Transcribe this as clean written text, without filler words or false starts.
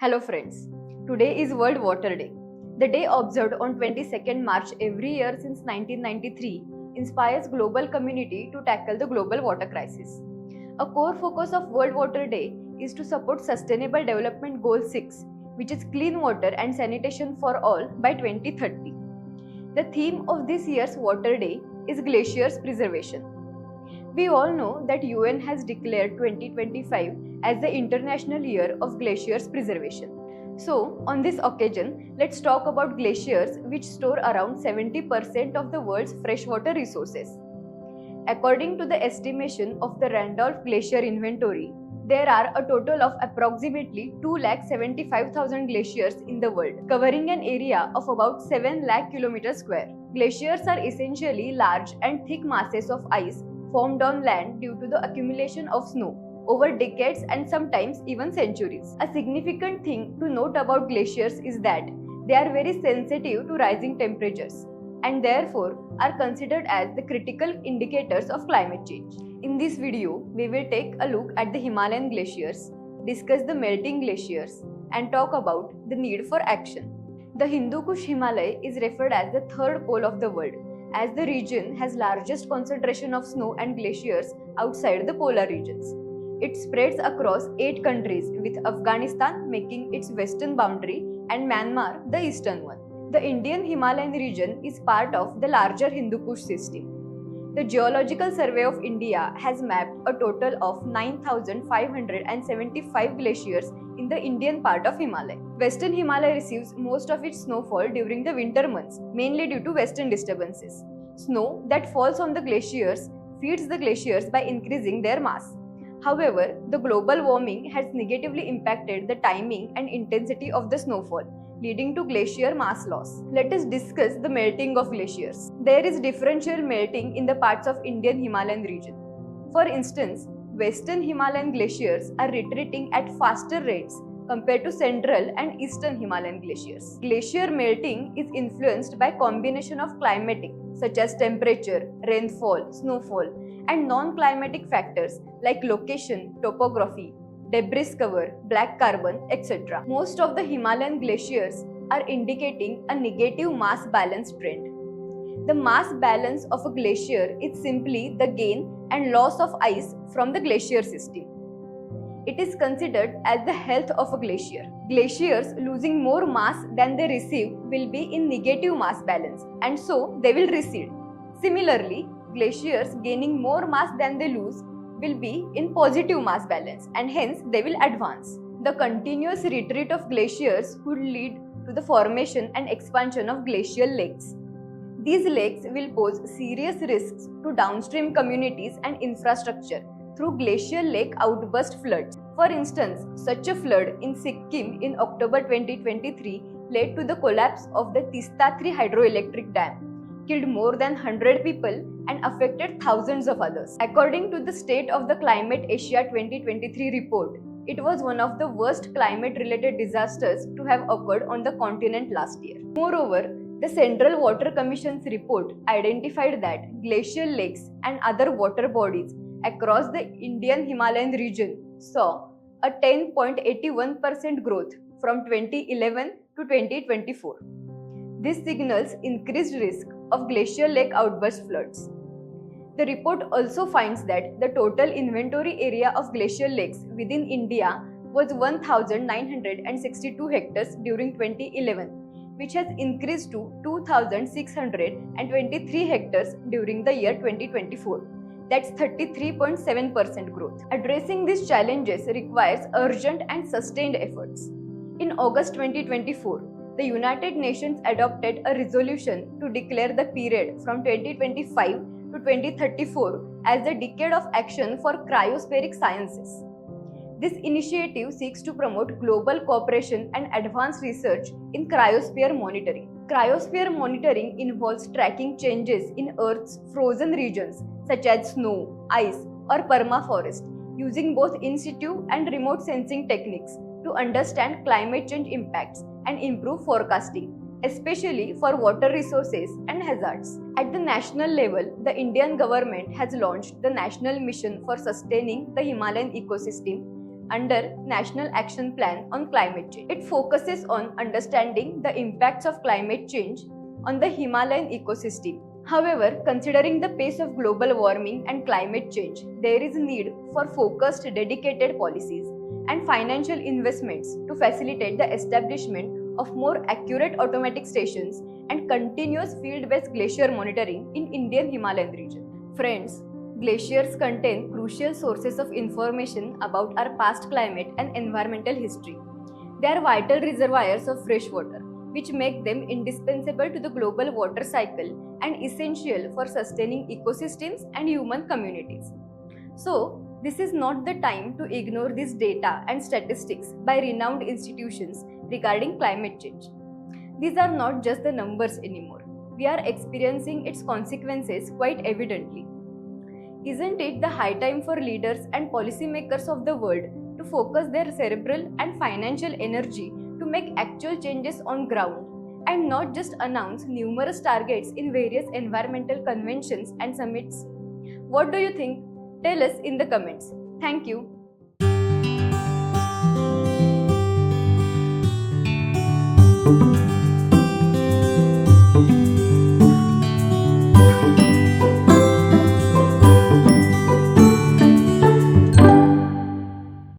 Hello friends, today is World Water Day. The day observed on 22nd March every year since 1993 inspires global community to tackle the global water crisis. A core focus of World Water Day is to support Sustainable Development Goal 6, which is clean water and sanitation for all by 2030. The theme of this year's Water Day is glaciers preservation. We all know that UN has declared 2025 as the International Year of Glaciers Preservation. So, on this occasion, let's talk about glaciers which store around 70% of the world's freshwater resources. According to the estimation of the Randolph Glacier Inventory, there are a total of approximately 275,000 glaciers in the world, covering an area of about 7 lakh kilometers square. Glaciers are essentially large and thick masses of ice formed on land due to the accumulation of snow over decades and sometimes even centuries. A significant thing to note about glaciers is that they are very sensitive to rising temperatures and therefore are considered as the critical indicators of climate change. In this video, we will take a look at the Himalayan glaciers, discuss the melting glaciers, and talk about the need for action. The Hindu Kush Himalaya is referred as the third pole of the world, as the region has largest concentration of snow and glaciers outside the polar regions. It spreads across 8 countries, with Afghanistan making its western boundary and Myanmar the eastern one. The Indian Himalayan region is part of the larger Hindu Kush system. The Geological Survey of India has mapped a total of 9,575 glaciers in the Indian part of Himalaya. Western Himalaya receives most of its snowfall during the winter months, mainly due to western disturbances. Snow that falls on the glaciers feeds the glaciers by increasing their mass. However, the global warming has negatively impacted the timing and intensity of the snowfall, leading to glacier mass loss. Let us discuss the melting of glaciers. There is differential melting in the parts of Indian Himalayan region. For instance, western Himalayan glaciers are retreating at faster rates compared to central and eastern Himalayan glaciers. Glacier melting is influenced by combination of climatic such as temperature, rainfall, snowfall, and non-climatic factors like location, topography, debris cover, black carbon, etc. Most of the Himalayan glaciers are indicating a negative mass balance trend. The mass balance of a glacier is simply the gain and loss of ice from the glacier system. It is considered as the health of a glacier. Glaciers losing more mass than they receive will be in negative mass balance, and so they will recede. Similarly, glaciers gaining more mass than they lose will be in positive mass balance, and hence they will advance. The continuous retreat of glaciers would lead to the formation and expansion of glacial lakes. These lakes will pose serious risks to downstream communities and infrastructure through glacial lake outburst floods. For instance, such a flood in Sikkim in October 2023 led to the collapse of the Tista 3 hydroelectric dam, killed more than 100 people and affected thousands of others. According to the State of the Climate Asia 2023 report, it was one of the worst climate-related disasters to have occurred on the continent last year. Moreover, the Central Water Commission's report identified that glacial lakes and other water bodies across the Indian Himalayan region saw a 10.81% growth from 2011 to 2024. This signals increased risk of glacial lake outburst floods. The report also finds that the total inventory area of glacial lakes within India was 1,962 hectares during 2011, which has increased to 2,623 hectares during the year 2024. That's 33.7% growth. Addressing these challenges requires urgent and sustained efforts. In August 2024, the United Nations adopted a resolution to declare the period from 2025 to 2034 as the decade of action for cryospheric sciences. This initiative seeks to promote global cooperation and advanced research in cryosphere monitoring. Cryosphere monitoring involves tracking changes in Earth's frozen regions such as snow, ice, or permafrost, using both in situ and remote sensing techniques to understand climate change impacts and improve forecasting, especially for water resources and hazards. At the national level, the Indian government has launched the National Mission for Sustaining the Himalayan Ecosystem under National Action Plan on Climate Change. It focuses on understanding the impacts of climate change on the Himalayan ecosystem. However, considering the pace of global warming and climate change, there is a need for focused, dedicated policies and financial investments to facilitate the establishment of more accurate automatic stations and continuous field-based glacier monitoring in Indian Himalayan region. Friends, glaciers contain crucial sources of information about our past climate and environmental history. They are vital reservoirs of fresh water, which make them indispensable to the global water cycle and essential for sustaining ecosystems and human communities. So, this is not the time to ignore this data and statistics by renowned institutions regarding climate change. These are not just the numbers anymore. We are experiencing its consequences quite evidently. Isn't it the high time for leaders and policymakers of the world to focus their cerebral and financial energy to make actual changes on ground and not just announce numerous targets in various environmental conventions and summits? What do you think? Tell us in the comments. Thank you.